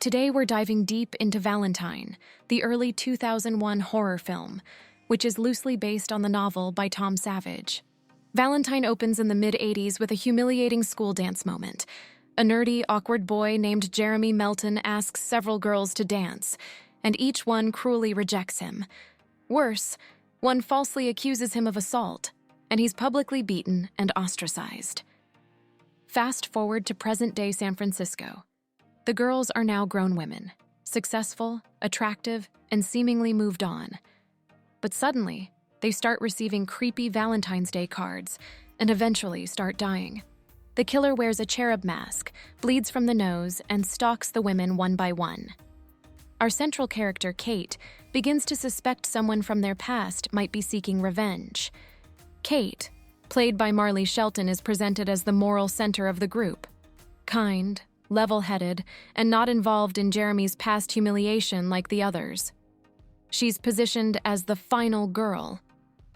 Today we're diving deep into Valentine, the early 2001 horror film, which is loosely based on the novel by Tom Savage. Valentine opens in the mid-'80s with a humiliating school dance moment. A nerdy, awkward boy named Jeremy Melton asks several girls to dance, and each one cruelly rejects him. Worse, one falsely accuses him of assault, and he's publicly beaten and ostracized. Fast forward to present-day San Francisco. The girls are now grown women, successful, attractive, and seemingly moved on. But suddenly, they start receiving creepy Valentine's Day cards and eventually start dying. The killer wears a cherub mask, bleeds from the nose, and stalks the women one by one. Our central character, Kate, begins to suspect someone from their past might be seeking revenge. Kate, played by Marley Shelton, is presented as the moral center of the group. Kind, level-headed, and not involved in Jeremy's past humiliation like the others. She's positioned as the final girl,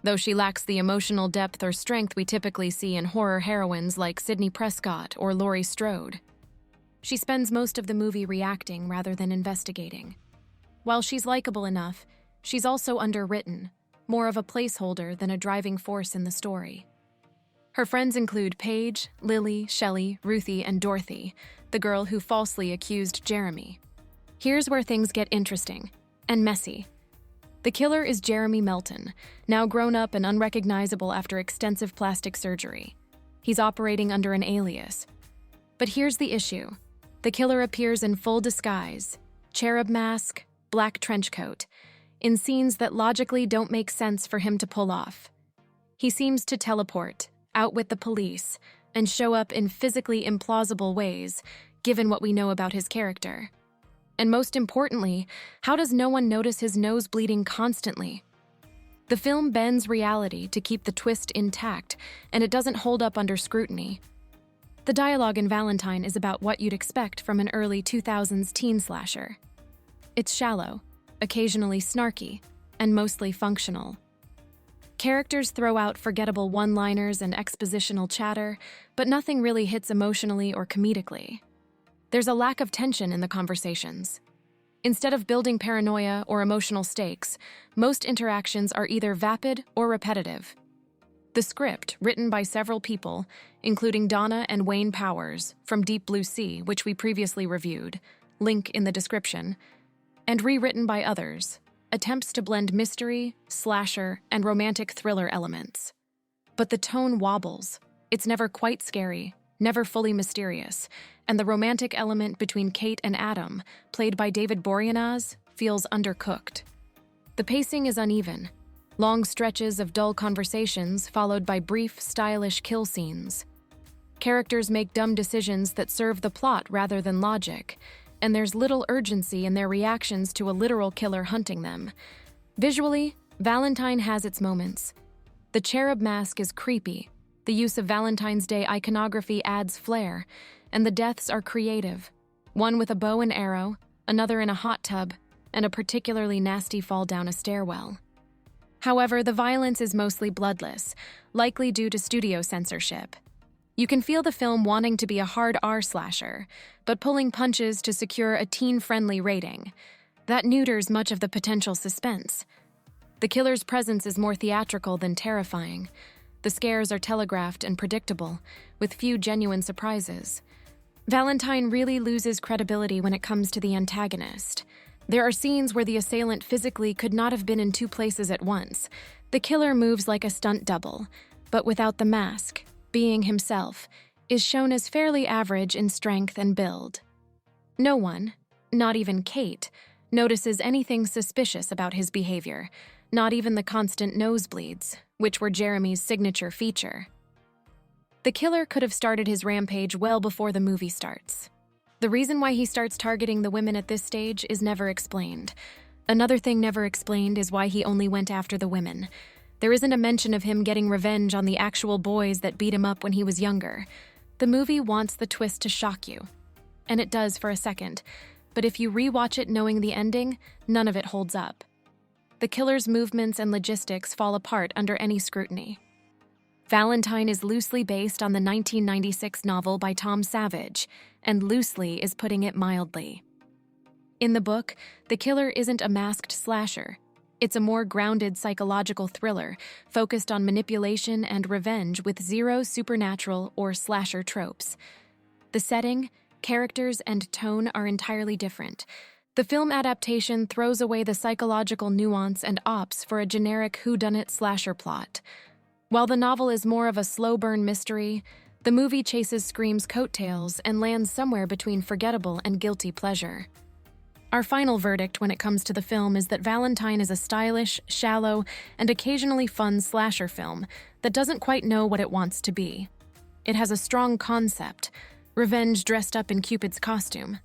though she lacks the emotional depth or strength we typically see in horror heroines like Sidney Prescott or Laurie Strode. She spends most of the movie reacting rather than investigating. While she's likable enough, she's also underwritten, more of a placeholder than a driving force in the story. Her friends include Paige, Lily, Shelley, Ruthie, and Dorothy, the girl who falsely accused Jeremy. Here's where things get interesting and messy. The killer is Jeremy Melton, now grown up and unrecognizable after extensive plastic surgery. He's operating under an alias. But here's the issue. The killer appears in full disguise, cherub mask, black trench coat, in scenes that logically don't make sense for him to pull off. He seems to teleport, outwit the police, and show up in physically implausible ways, given what we know about his character. And most importantly, how does no one notice his nose bleeding constantly? The film bends reality to keep the twist intact, and it doesn't hold up under scrutiny. The dialogue in Valentine is about what you'd expect from an early 2000s teen slasher. It's shallow, occasionally snarky, and mostly functional. Characters throw out forgettable one-liners and expositional chatter, but nothing really hits emotionally or comedically. There's a lack of tension in the conversations. Instead of building paranoia or emotional stakes, most interactions are either vapid or repetitive. The script, written by several people, including Donna and Wayne Powers from Deep Blue Sea, which we previously reviewed, link in the description, and rewritten by others, attempts to blend mystery, slasher, and romantic thriller elements. But the tone wobbles. It's never quite scary, never fully mysterious, and the romantic element between Kate and Adam, played by David Boreanaz, feels undercooked. The pacing is uneven. Long stretches of dull conversations followed by brief, stylish kill scenes. Characters make dumb decisions that serve the plot rather than logic, and there's little urgency in their reactions to a literal killer hunting them. Visually, Valentine has its moments. The cherub mask is creepy, the use of Valentine's Day iconography adds flair, and the deaths are creative. One with a bow and arrow, another in a hot tub, and a particularly nasty fall down a stairwell. However, the violence is mostly bloodless, likely due to studio censorship. You can feel the film wanting to be a hard R slasher, but pulling punches to secure a teen-friendly rating. That neuters much of the potential suspense. The killer's presence is more theatrical than terrifying. The scares are telegraphed and predictable, with few genuine surprises. Valentine really loses credibility when it comes to the antagonist. There are scenes where the assailant physically could not have been in two places at once. The killer moves like a stunt double, but without the mask, being himself, is shown as fairly average in strength and build. No one, not even Kate, notices anything suspicious about his behavior, not even the constant nosebleeds, which were Jeremy's signature feature. The killer could have started his rampage well before the movie starts. The reason why he starts targeting the women at this stage is never explained. Another thing never explained is why he only went after the women. There isn't a mention of him getting revenge on the actual boys that beat him up when he was younger. The movie wants the twist to shock you. And it does for a second, but if you rewatch it knowing the ending, none of it holds up. The killer's movements and logistics fall apart under any scrutiny. Valentine is loosely based on the 1996 novel by Tom Savage, and loosely is putting it mildly. In the book, the killer isn't a masked slasher. It's a more grounded psychological thriller focused on manipulation and revenge with zero supernatural or slasher tropes. The setting, characters, and tone are entirely different. The film adaptation throws away the psychological nuance and opts for a generic whodunit slasher plot. While the novel is more of a slow-burn mystery, the movie chases Scream's coattails and lands somewhere between forgettable and guilty pleasure. Our final verdict when it comes to the film is that Valentine is a stylish, shallow, and occasionally fun slasher film that doesn't quite know what it wants to be. It has a strong concept, revenge dressed up in Cupid's costume,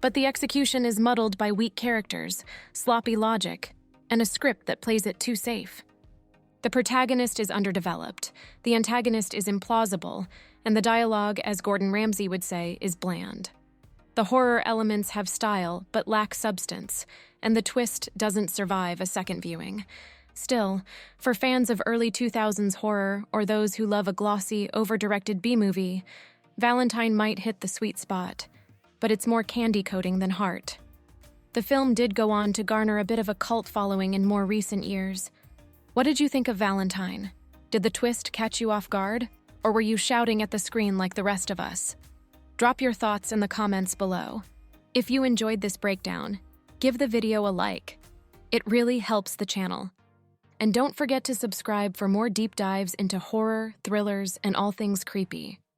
but the execution is muddled by weak characters, sloppy logic, and a script that plays it too safe. The protagonist is underdeveloped, the antagonist is implausible, and the dialogue, as Gordon Ramsay would say, is bland. The horror elements have style but lack substance, and the twist doesn't survive a second viewing. Still, for fans of early 2000s horror or those who love a glossy, over-directed B-movie, Valentine might hit the sweet spot, but it's more candy-coating than heart. The film did go on to garner a bit of a cult following in more recent years. What did you think of Valentine? Did the twist catch you off guard, or were you shouting at the screen like the rest of us? Drop your thoughts in the comments below. If you enjoyed this breakdown, give the video a like. It really helps the channel. And don't forget to subscribe for more deep dives into horror, thrillers, and all things creepy.